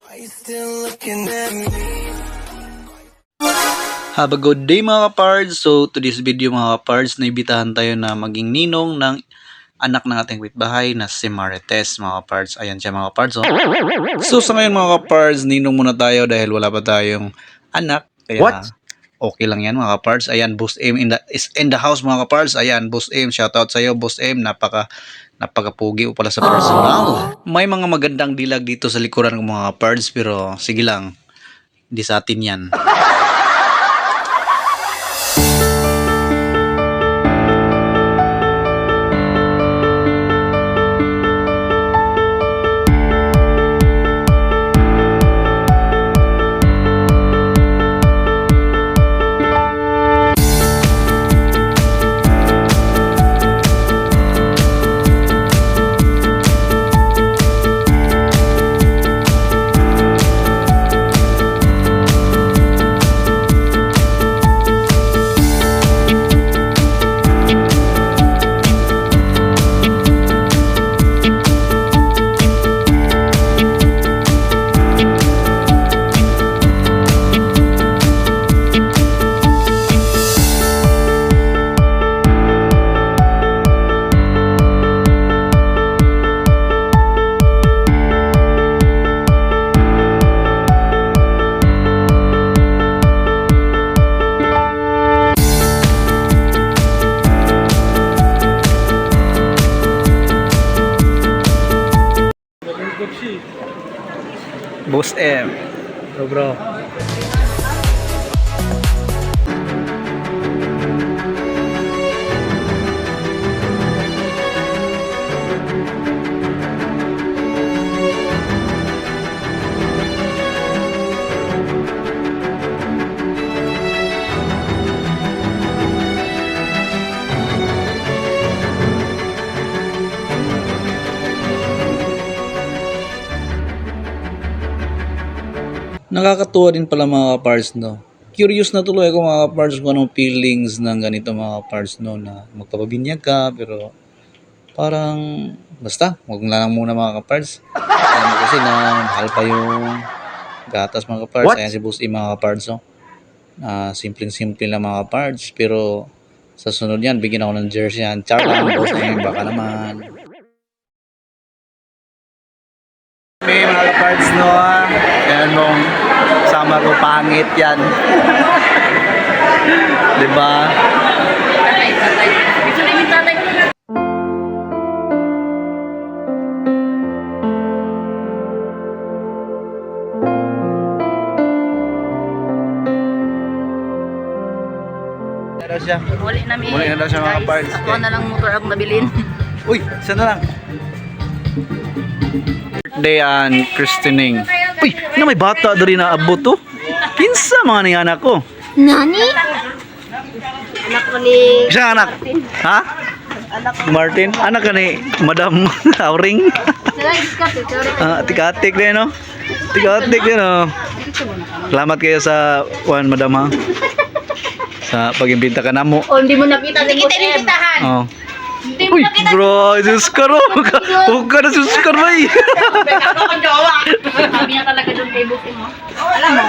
Are you still looking at me? Have a good day mga kapards. So to this video mga kapards, naibitahan tayo na maging ninong ng anak ng ating kapitbahay na si Marites mga kapards. Ayan siya mga kapards. Oh. So sa ngayon mga kapards, ninong muna tayo dahil wala pa tayong anak. Kaya What? okay lang yan mga kapards. Ayan, Boss M is in the house mga kapards. Ayan, Boss M, shoutout sa iyo Boss M. Napakapugi mo pala sa personal. May mga magandang dilag dito sa likuran ng mga kapards pero sige lang. Hindi sa atin yan. Boss M. Bro. Nakakatuwa din pala mga kapards, no? Curious na tuloy ako mga kapards kung anong feelings ng ganito mga kapards, no? Na magpapabinyag ka, pero parang basta, wag na lang muna mga kapards. Kasi na mahal pa yung gatas mga kapards. What? Ayan si Boss E mga kapards, no? Simpleng-simple lang mga kapards, pero sa sunod yan, bigyan ako ng jersey yan. Char lang, Boss M, baka naman. Okay mga kapards, no? Yan mong sama ko, pangit yan. Diba? Ano siya? Muli na mi. Muli na daw siya mga Guys, parts. ako na lang motor akong nabilin. Uy, saan na lang? Birthday and christening. Uy, na may bata doon na abot to. Kinsa mga ni anak ko? Nani? Anak ko ni... Isang anak? Ha? Martin? Anak ka ni Madam Auring? Tikatik din, no? Tikatik din, no? Salamat kayo sa Madam, ha? Sa pag-imbita ka na mo. Oh, hindi mo nakita ni Boss M. Oh. Uy, bro, Diyos ka ro. Huwag ka na Diyos ka ro. Sabi niya talaga doon kay Boss M. Alam mo?